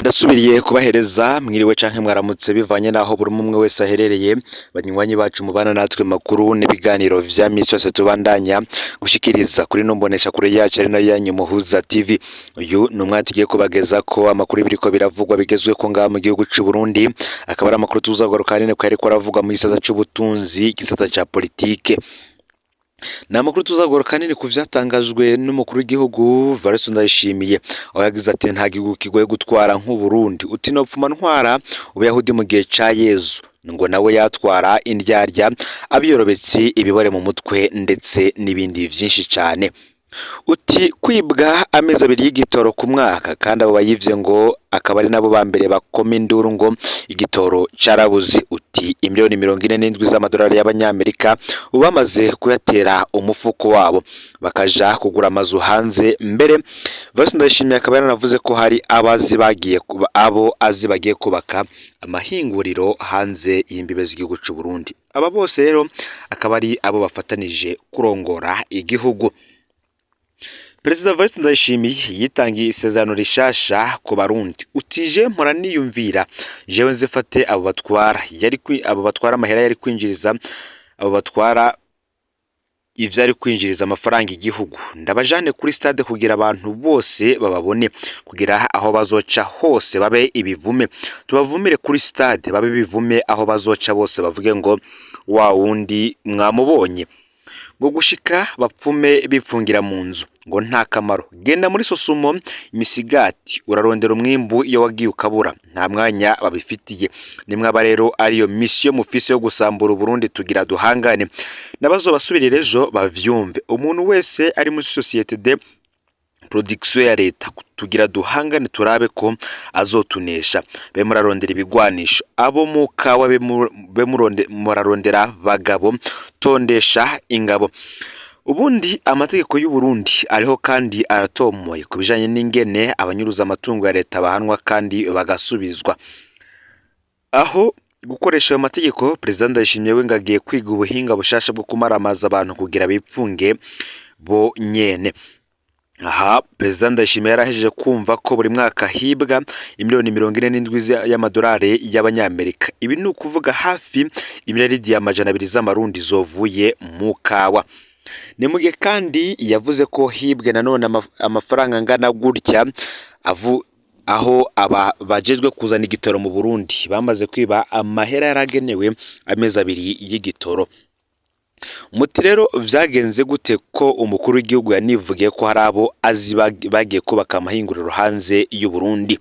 Ndasubiriye kubahereza mwiriwe canke mwaramutse bivanye naho buri umwe wese aherereye banywanyi bacu mubana natwe makuru n'ibiganiro vya misi yose tubandanya gushikiriza kuri no mbonesha kure yacu ari nayo yanyu Muhuza TV. Uyu ni umwanya tugiye kubageza ko amakuru biriko biravugwa bigezwe ko ngaha mu gihugu c'u Burundi, akaba ari amakuru tuzagaruka nene ko yariko aravugwa mu gisata c'ubutunzi, gisata ca politike. Na makuru tuzagoroka nini ku vyatangajwe n'umukuru w'igihugu Valentin Ndayishimiye, aho yagize ati nta gihugu kigoye gutwara nk'u Burundi, uti nopfuma ntwara ubuyahudi mu gihe ca Yezu, ngo nawe yatwara indyarya abiyorobetse ibibore mu mutwe ndetse n'ibindi vyinshi cane. Uti kwibwa amezi abiri y'igitoro ku mwaka, kandi abo bayivye ngo akaba ari nabo bambere bakoma induru ngo igitoro carabuze. Uti imiliyoni 47 z'amadolari y'abanyamerika ubamaze kuyatera umufuko wabo bakaja kugura amazu hanze. Mbere Valentin Ndayishimiye akaba yaranavuze ko hari abo azi bagiye kubaka amahinguriro hanze y'imbibe z'igihugu c'u Burundi. Aba bose rero akaba ari abo bafatanije kurongora igihugu. Perezida Valentin Ndayishimiye yitangiye isezerano rishasha ku Barundi. Utije mpora niyumvira jewe nzifate abo batwara amahera yari kwinjiriza, abo batwara ivyo ari kwinjiriza amafaranga igihugu, ndabajane kuri stade kugira abantu bose bababone, kugira aho bazoca hose babe ibivume, tubavumire kuri stade babe ibivume, aho bazoca bose bavuge ngo wa wundi mwamubonye, ngo gushika bapfume bipfungira mu nzu ngo nta kamaro. Genda muri Sosumo imisigati urarondera umwimbu iyo wagiye ukabura, nta mwanya babifitiye. Nimwaba rero ariyo mission mufise yo gusambura Burundi, tugira duhangane nabazo basubirira ejo bavyumve. Umuntu wese ari muri societe de production ya leta tugira duhangane turabe ko azotunesha. Be murarondera ibigwanisho, abo mukawa be murarondera bagabo tondesha ingabo. Ubundi amategeko y'u Burundi ariho kandi aratomoye kubijanye n'ingene abanyuruza amatungo ya leta bahanwa kandi bagasubizwa. Aho gukoresha ayo mategeko, President Ndayishimiye we ngagiye kwiga ubuhinga bushasha bwo kumaramaza abantu kugira bipfunge bo nyene. Aha President Ndayishimiye yarahejeje kumva ko buri mwaka hibwa imiliyoni 47 y'amadolari y'abanyamerika. Ibi ni ukuvuga hafi imiliyaridi y'amajana 2 z'amarundi zovuye mu kawa. Nemuge kandi yavuze ko hibwe nanone amafaranga angana gutya aho aba bajejwe kuzana igitoro mu Burundi bamaze kwiba amahera yaragenewe amezi abiri y'igitoro. Muti rero vyagenze gute ko umukuru w'igihugu yanivugiye ko hari abo azi bagiye kubaka amahinguriro hanze y'u Burundi?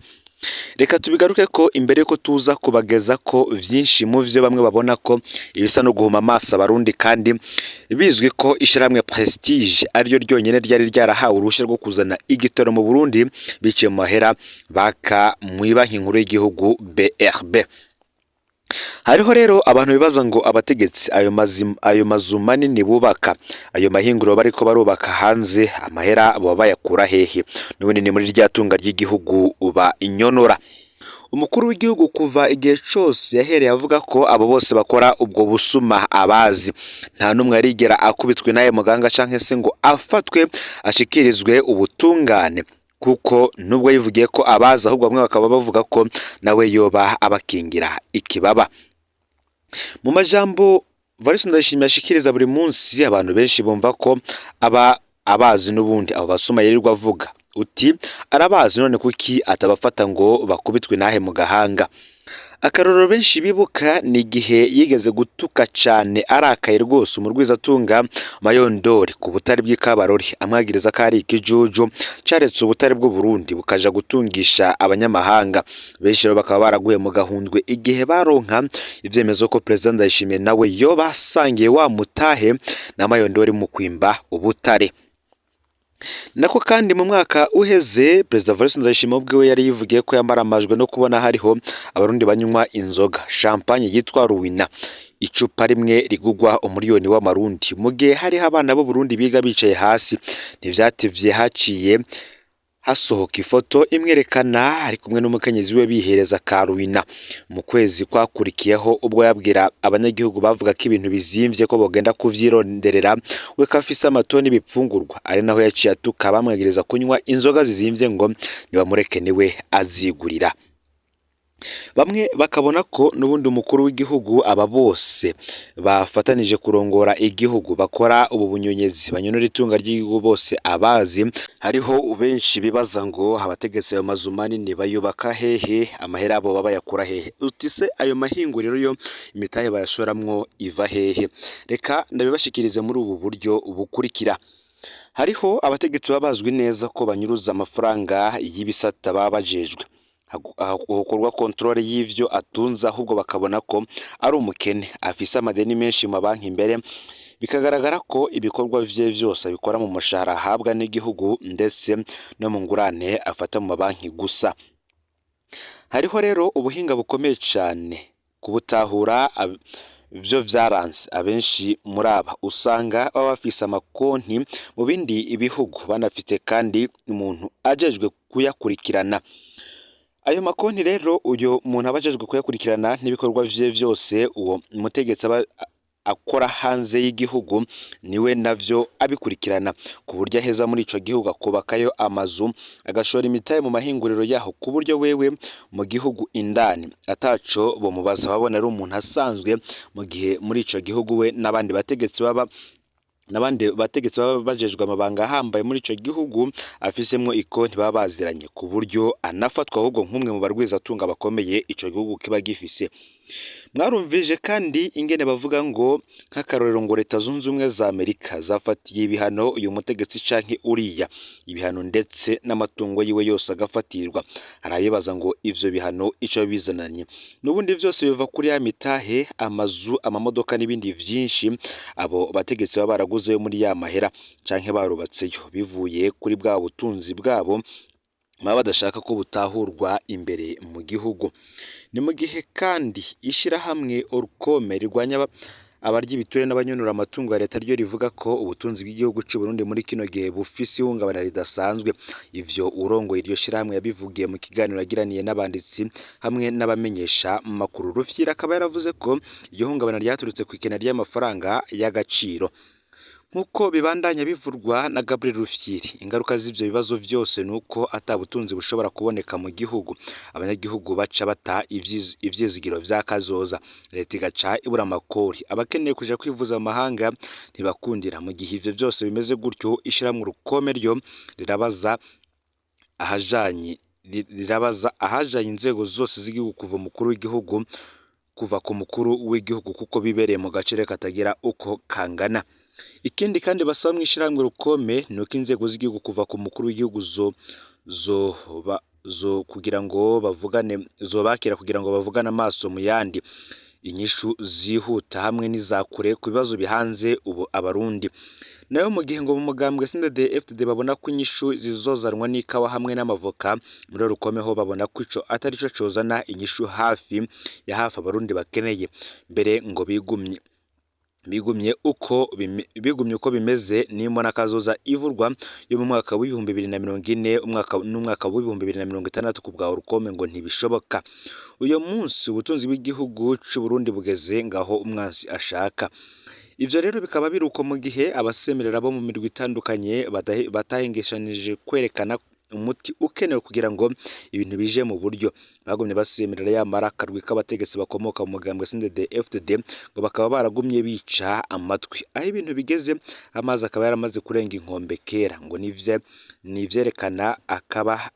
Reka tubigaruke ko imbere ko tuza kubageza ko vyinshi mu vyo bamwe babona ko ibisa no guhuma amaso Abarundi, kandi bizwi ko ishiramwe Prestige ariyo ryonyene ryari ryarahawe uruhushya rwo kuzana igitoro mu Burundi biciye mu mahera baka mu banki nkuru y'igihugu BRB. Hariho rero abantu bibaza ngo abategetsi ayo mazu manini bubaka, ayo mahinguriro bariko barubaka hanze, amahera abo bayakura hehe? None ni muri ryatunga ry'igihugu uba inyonora. Umukuru w'igihugu kuva igihe cose yahereye avuga ko abo bose bakora ubwo busuma abazi, nta numwe yarigera akubitwe naye muganga canke se ngo afatwe ashikirizwe ubutungane, kuko nubwo yivugiye ko abaza ahubwo bamwe bakaba bavuga ko nawe yoba abakingira ikibaba. Mu majambo Valentin Ndayishimiye ashikiriza buri munsi, abantu benshi bumva ko abazi n'ubundi abo basuma yirirwa avuga. Uti arabazi none kuki atabafata ngo bakubitwe nahe mu gahanga? Akarorero benshi bibuka ni igihe yigeze gutuka cane arakaye rwose umurwizatunga Mayondori ku butari bw'Ikabarori, amwagiriza ko ari ikijuju caretse ubutari bw'u Burundi bukaja gutungisha abanyamahanga. Benshi rero bakaba baraguye mu gahundwe igihe baronka ivyemezo ko President Ndayishimiye nawe yo basangiye wa mutahe na Mayondori mu kwimba ubutare. Nako kandi mu mwaka uheze President Valentin Ndayishimiye ubwiwe yari yivugiye ko yamaramajwe no kubona hariho Abarundi banywa inzoga champagne yitwa Ruwina, icupa rimwe rigugwa umuriyoni w'amarundi, mu gihe hariho abana b'u Burundi biga bicaye hasi. Ntivyativye haciye hasohoka ifoto imwerekana ari kumwe n'umukenyezi we bihereza Karuina. Mu kwezi kwakurikiyeho ubwo yabwira abanyagihugu bavuga ko ibintu bizimvye ko bogenda kuvyironderera, we kafise amatoni bipfungurwa, ari naho yaciye atuka bamwegereza kunywa inzoga zizimvye ngo nibamureke niwe azigurira. Bamwe bakabona ko n'ubundi umukuru w'igihugu aba bose bafatanije kurongora igihugu bakora ubu bunyonyezi banyonora itunga ry'igihugu bose abazi. Hariho benshi bibaza ngo abategetsi ayo mazu manini bayubaka hehe, amahera abo baba bayakura hehe? Uti se ayo mahinguriro yo imitahe bayashoramwo iva hehe? Reka ndabibashikirize muri ubu buryo bukurikira. Hariho abategetsi baba bazwi neza ko banyuruza amafaranga y'ibisata baba bajejwe, hakorwa kontrole y'ivyo atunze, ahubwo bakabona ko ari umukene afise amadeni menshi mu mabanki, imbere bikagaragara ko ibikorwa vye vyose abikora mu mushahara ahabwa n'igihugu ndetse no mu ngurane afata mu mabanki gusa. Hariho rero ubuhinga bukomeye cane kubutahura, vyo vyaranse abenshi muri aba usanga baba bafise amakonti mu bindi ibihugu, banafite kandi umuntu ajejwe kuyakurikirana. Ayo makonti rero uyo muntu abajejwe kuyakurikirana n'ibikorwa vye vyose, uwo mutegetsi aba akora hanze y'igihugu niwe navyo abikurikirana, ku buryo aheza muri ico gihugu akubakayo amazu, agashora imitahe mu mahinguriro yaho, ku buryo wewe mu gihugu indani ataco bomubaza, babona ari umuntu asanzwe, mu gihe muri ico gihugu we n'abandi bategetsi baba bajejwe amabanga ahambaye muri ico gihugu afisemwo ikonti baba baziranye, ku buryo anafatwa ahubwo nk'umwe mu barwizatunga bakomeye ico gihugu kiba gifise. Mwarumvije kandi ingene bavuga ngo nk'akarorero ngo Leta Zunze Ubumwe za Amerika zafatiye ibihano uyu mutegetsi canke uriya, ibihano ndetse n'amatungo yiwe yose agafatirwa. Harabibaza ngo ivyo bihano ico bizananye, n'ubundi vyose biva kuri ya mitahe, amazu, amamodoka n'ibindi vyinshi abo bategetsi baba baraguzeyo muri ya mahera canke barubatseyo, bivuye kuri bwa butunzi bwabo baba badashaka ko butahurwa imbere mu gihugu. Ni mu gihe kandi ishirahamwe Orukome rirwanya abarya ibiture n'abanyonora amatungo ya leta ryo rivuga ko ubutunzi bw'igihugu c'u Burundi muri kino gihe bufise ihungabana ridasanzwe. Ivyo urongoye iryo shirahamwe yabivugiye mu kiganiro yagiraniye n'abanditsi hamwe n'abamenyesha makuru. Rufyiri akaba yaravuze ko iryo hungabana ryaturutse ku ikena ry'amafaranga y'agaciro. Nk'uko bibandanya bivurwa na Gabriel Rufyiri, ingaruka z'ivyo bibazo vyose nuko ata butunzi bushobora kuboneka mu gihugu, abanyagihugu baca bata ivyizigiro vya kazoza, leta igaca ibura amakori, abakeneye kuja kwivuza mu mahanga ntibakundira. Mu gihe ivyo vyose bimeze gutyo, ishirahamwe Urukome ryo rirabaza ahajanye inzego zose z'igihugu kuva ku mukuru w'igihugu kuko bibereye mu gacere katagira uko kangana. Ikindi kandi basaba mw'ishirahamwe Rukome nuko inzego z'igihugu kuva ku mukuru w'igihugu zobakira kugira ngo bavugane amaso mu yandi, inyishu zihuta hamwe n'izakure ku bibazo bihanze ubu abarundi. Nayo mu gihe ngo mu mugambwe CNDD-FDD babona ko inyishu zizozanwa n'ikawa hamwe n'amavoka, muri Rukome ho babona ko ico atari co cozana inyishu hafi abarundi bakeneye, mbere ngo bigumye uko bimeze n'imbona kazoza ivurwa yo mu mwaka w'ibihumbi 2040 n'umwaka w'ibihumbi 2060 ku bwa Rukome ngo ntibishoboka. Uyo munsi ubutunzi bw'igihugu c'u Burundi bugeze ngaho umwansi ashaka. Ivyo rero bikaba biruko mu gihe abasemerera bo mu mirwi itandukanye batahengeshanije kwerekana umuti ukenewe kugira ngo ibintu bije mu buryo. Bagumye basemerera yamara akarwi k'abategetsi bakomoka mu mugambwe CNDD-FDD ngo bakaba baragumye bica amatwi. Aho ibintu bigeze amazi akaba yaramaze kurenga inkombe kera, ngo nivyerekana akaba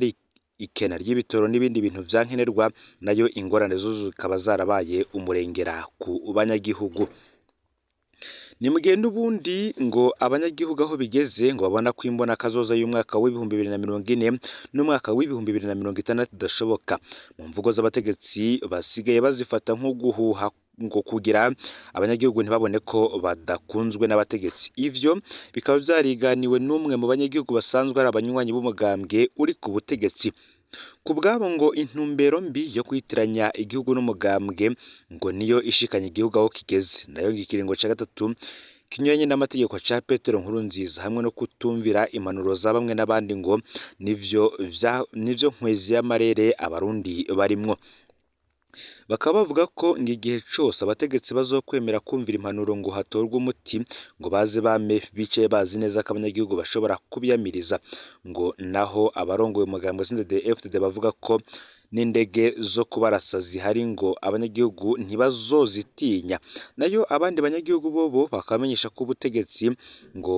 ari ikena ry'ibitoro n'ibindi bintu vyankenerwa, nayo ingorane zo zikaba zarabaye umurengera ku banyagihugu. Ni mu gihe n'ubundi ngo abanyagihugu aho bigeze ngo babona ko imbona kazoza y'umwaka w'ibihumbi 2040 n'umwaka w'ibihumbi 2060 idashoboka. Mu mvugo z'abategetsi basigaye bazifata nko guhuha ngo kugira abanyagihugu ntibabone ko badakunzwe n'abategetsi. Ivyo bikaba vyariganiwe n'umwe mu banyagihugu basanzwe ari abanywanyi b'umugambwe uri ku butegetsi. Ku bwabo ngo intumbero mbi yo kwitiranya igihugu n'umugambwe ngo niyo ishikanye igihugu aho kigeze, nayo ikiringo ca gatatu kinyuranye n'amategeko ca Petero Nkurunziza hamwe no kutumvira impanuro za bamwe n'abandi ngo nivyo nkwezi y'amarere abarundi barimwo. bakaba bavuga ko ngo igihe cose abategetsi bazokwemera kumvira impanuro ngo hatorwe umuti ngo baze bame bicaye bazi neza ko abanyagihugu bashobora kubyamiriza, ngo naho abarongoye umugambi wa CNDD-FDD bavuga ko n'indege zo kubarasa zihari ngo abanyagihugu ntibazozitinya, nayo abandi banyagihugu bobo bakabamenyesha ko ubutegetsi ngo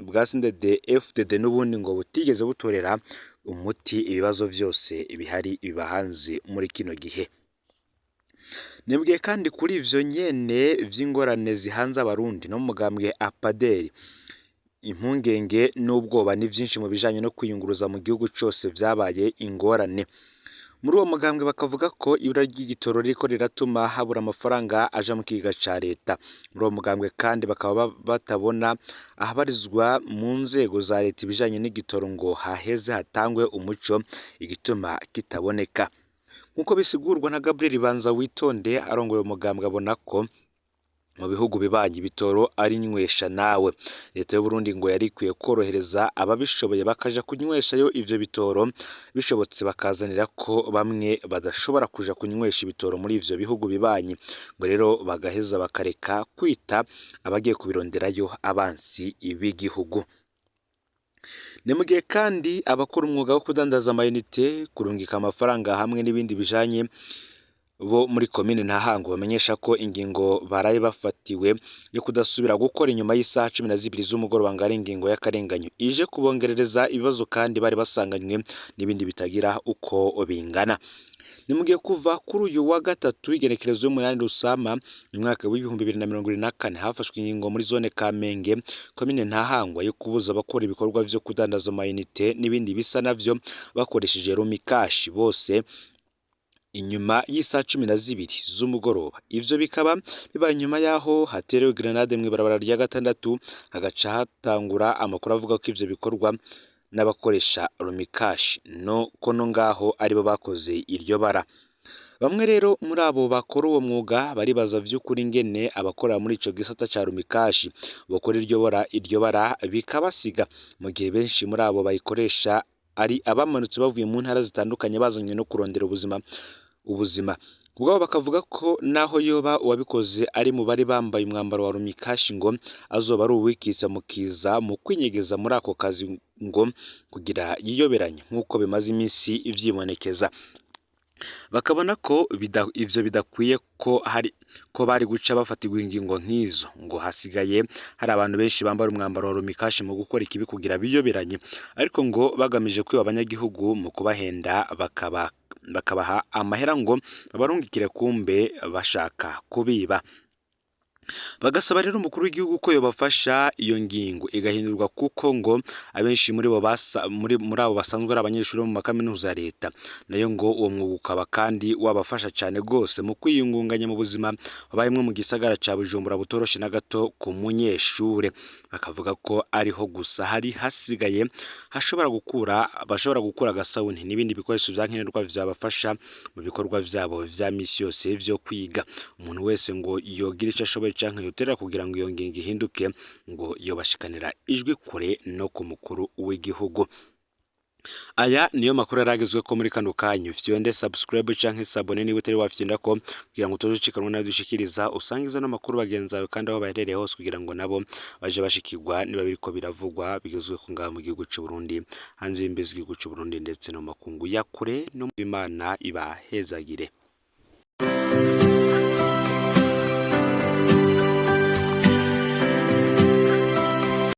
bwa CNDD-FDD n'ubundi ngo butigeze butorera umuti ibibazo vyose bihari biba hanze muri kino gihe. Nibwiye kandi kuri ivyo nyene vy'ingorane zihanze abarundi no mu mugambwe APADER, impungenge n'ubwoba ni vyinshi mu bijanye no kwiyunguruza mu gihugu cose vyabaye ingorane. Muri uwo mugambwe bakavuga ko ibura ry'igitoro ririko riratuma habura amafaranga aja mu kigega ca leta. Muri uwo mugambwe kandi bakaba batabona ahabarizwa mu nzego za leta ibijanye n'igitoro ngo haheze hatangwe umuco igituma kitaboneka. Nkuko bisigurwa na Gabriel Banzawitonde arongoye umugambwe abona ko mu bihugu bibanyi bitoro ari nywesha nawe. Leta y'u Burundi ngo yari ikwiye korohereza ababishoboye bakaja kunyweshayo ivyo bitoro, bishobotse bakazanira ko bamwe badashobora kuja kunywesha ibitoro muri ivyo bihugu bibanyi, ngo rero bagaheza bakareka kwita abagiye kubironderayo abansi b'igihugu. Ni mu gihe kandi abakora umwuga wo kudandaza amayinite, kurungika amafaranga hamwe n'ibindi bijanye bo muri komine Ntahango bamenyesha ko ingingo baraye bafatiwe yo kudasubira gukora inyuma y'isaha 12 z'umugoroba ngo ari ingingo y'akarenganyo ije kubongerereza ibibazo kandi bari basanganywe n'ibindi bitagira uko bingana. Ni mu gihe kuva kuri uyu wa gatatu igenekerezo y'umunani Rusama mu mwaka w'ibihumbi 2024 hafashwe ingingo muri zone Kamenge komine Ntahangwa yo kubuza abakora ibikorwa vyo kudandaza amayinite n'ibindi bisa navyo bakoresheje Romikashi bose inyuma y'isaha 12 z'umugoroba. Ivyo bikaba bibaye nyuma yaho haterewe grenade mw'ibarabara rya gatandatu, hagaca hatangura amakuru avuga ko ivyo bikorwa n'abakoresha Romikashi no kono ngaho aribo bakoze iryo bara. Bamwe rero muri abo bakora uwo mwuga baribaza vy'ukuri ingene abakora muri ico gisata ca Romikashi bakora iryo bara bikabasiga, mu gihe benshi muri abo bayikoresha ari abamanutse bavuye mu ntara zitandukanye bazanywe no kurondera ubuzima. Kubwabo bakavuga ko naho yoba uwabikoze ari mu bari bambaye umwambaro wa Romikashi ngo azoba ari uwikitsa mukiza mu kwinyegeza muri ako kazi ngo kugira yiyoberanye nk'uko bimaze iminsi ivyibonekeza. Bakabona ko ivyo bidakwiye ko bari guca bafatirwa ingingo nk'izo, ngo hasigaye hari abantu benshi bambara umwambaro wa Romikashi mu gukora ikibi kugira biyoberanye, ariko ngo bagamije kwiba abanyagihugu mu kubahenda bakabaha amahera ngo babarungikire kumbe bashaka kubiba. Bagasaba rero umukuru w'igihugu ko yobafasha iyo ngingo igahindurwa, kuko ngo abenshi muri abo basanzwe ari abanyeshuri mu makaminuza ya leta, nayo ngo uwo mwuga ukaba kandi wabafasha cyane gose mu kwiyungunganya mu buzima babayemwe mu gisagara ca Bujumbura butoroshe na gato ku munyeshure. Bakavuga ko ariho gusa hari hasigaye bashobora gukura agasabuni n'ibindi bikoresho vyankenerwa vyabafasha mu bikorwa vyabo vya misi yose vyo kwiga. Umuntu wese ngo yogira ico ashoboye canke yotera kugira ngo iyo ngingo ihinduke, ngo yobashikanira ijwi kure no ku mukuru w'igihugu. Aya niyo makuru yaragezwe ko muri kano kanyu. Fyonde subscribe canke sabone niba utari wafyinda ko kugira ngo utozicikanwa n'adushikiriza, usangiza no makuru bagenzawe kandi aho baherereye hose kugira ngo nabo baje bashikirwa niba biriko biravugwa bigezwe ku ngaha mu gihugu cy'u Burundi, hanze y'imbizi y'igihugu cy'u Burundi ndetse no makungu ya kure no mu Imana ibahezagire.